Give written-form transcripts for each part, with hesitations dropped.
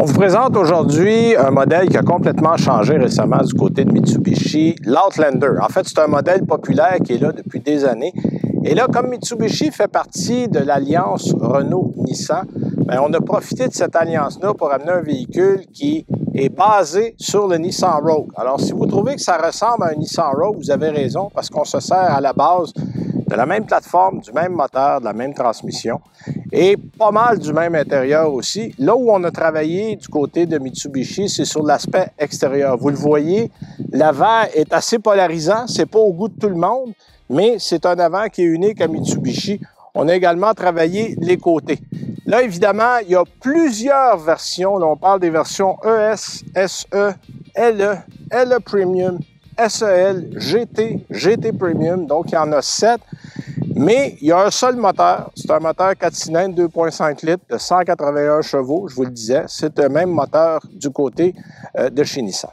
On vous présente aujourd'hui un modèle qui a complètement changé récemment du côté de Mitsubishi, l'Outlander. En fait, c'est un modèle populaire qui est là depuis des années. Et là, comme Mitsubishi fait partie de l'alliance Renault-Nissan, on a profité de cette alliance-là pour amener un véhicule qui est basé sur le Nissan Rogue. Alors, si vous trouvez que ça ressemble à un Nissan Rogue, vous avez raison, parce qu'on se sert à la base de la même plateforme, du même moteur, de la même transmission et pas mal du même intérieur aussi. Là où on a travaillé du côté de Mitsubishi, c'est sur l'aspect extérieur. Vous le voyez, l'avant est assez polarisant, c'est pas au goût de tout le monde, mais c'est un avant qui est unique à Mitsubishi. On a également travaillé les côtés. Là, évidemment, il y a plusieurs versions. Là, on parle des versions ES, SE, LE, LE Premium, SEL, GT, GT Premium. Donc, il y en a 7. Mais il y a un seul moteur. C'est un moteur 4 cylindres, 2,5 litres, de 181 chevaux, je vous le disais. C'est le même moteur du côté de chez Nissan.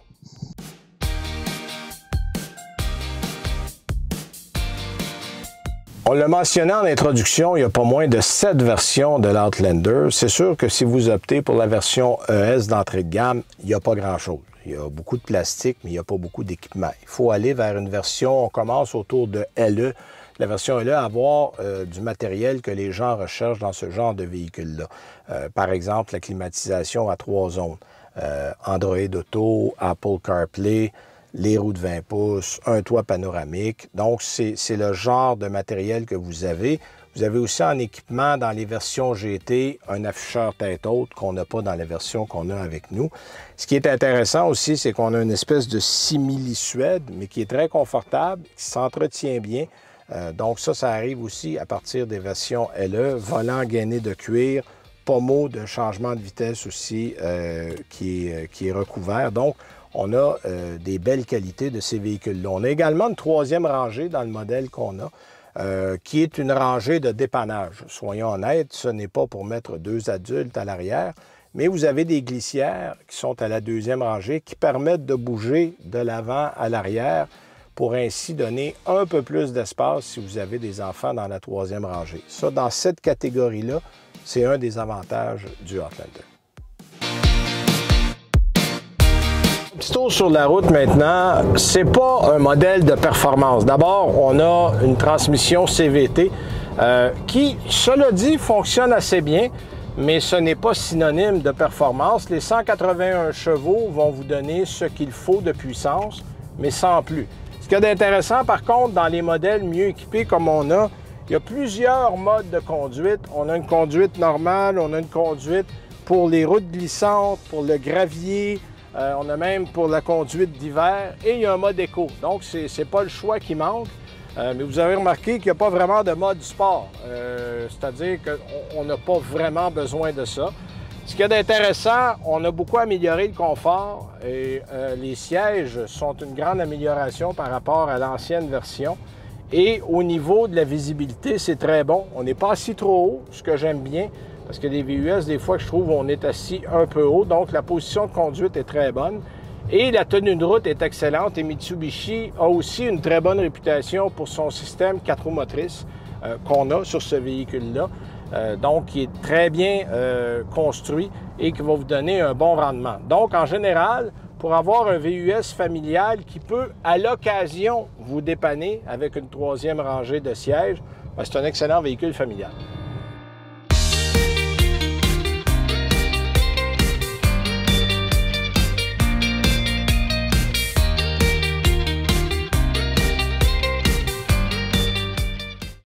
On l'a mentionné en introduction, il n'y a pas moins de 7 versions de l'Outlander. C'est sûr que si vous optez pour la version ES d'entrée de gamme, il n'y a pas grand-chose. Il y a beaucoup de plastique, mais il n'y a pas beaucoup d'équipement. Il faut aller vers une version, on commence autour de LE. La version LE, avoir du matériel que les gens recherchent dans ce genre de véhicule-là. Par exemple, la climatisation à 3 zones. Android Auto, Apple CarPlay, les roues de 20 pouces, un toit panoramique. Donc, c'est le genre de matériel que vous avez. Vous avez aussi en équipement dans les versions GT un afficheur tête haute qu'on n'a pas dans la version qu'on a avec nous. Ce qui est intéressant aussi, c'est qu'on a une espèce de simili-suède, mais qui est très confortable, qui s'entretient bien. Donc ça arrive aussi à partir des versions LE. Volant gainé de cuir, pommeau de changement de vitesse aussi qui est recouvert. Donc, on a des belles qualités de ces véhicules-là. On a également une 3e rangée dans le modèle qu'on a, qui est une rangée de dépannage. Soyons honnêtes, ce n'est pas pour mettre 2 adultes à l'arrière, mais vous avez des glissières qui sont à la 2e rangée qui permettent de bouger de l'avant à l'arrière pour ainsi donner un peu plus d'espace si vous avez des enfants dans la 3e rangée. Ça, dans cette catégorie-là, c'est un des avantages du Outlander. Petit tour sur la route maintenant, c'est pas un modèle de performance. D'abord, on a une transmission CVT qui, cela dit, fonctionne assez bien, mais ce n'est pas synonyme de performance. Les 181 chevaux vont vous donner ce qu'il faut de puissance, mais sans plus. Ce qu'il y a d'intéressant, par contre, dans les modèles mieux équipés comme on a, il y a plusieurs modes de conduite. On a une conduite normale, on a une conduite pour les routes glissantes, pour le gravier, on a même pour la conduite d'hiver et il y a un mode éco. Donc, c'est pas le choix qui manque. Mais vous avez remarqué qu'il n'y a pas vraiment de mode sport. C'est-à-dire qu'on n'a pas vraiment besoin de ça. Ce qu'il y a d'intéressant, on a beaucoup amélioré le confort et les sièges sont une grande amélioration par rapport à l'ancienne version. Et au niveau de la visibilité, c'est très bon. On n'est pas assis trop haut, ce que j'aime bien, parce que les VUS, des fois, je trouve on est assis un peu haut. Donc, la position de conduite est très bonne. Et la tenue de route est excellente. Et Mitsubishi a aussi une très bonne réputation pour son système 4 roues motrices qu'on a sur ce véhicule-là. Donc, qui est très bien construit et qui va vous donner un bon rendement. Donc, en général, pour avoir un VUS familial qui peut, à l'occasion, vous dépanner avec une 3e rangée de sièges, c'est un excellent véhicule familial.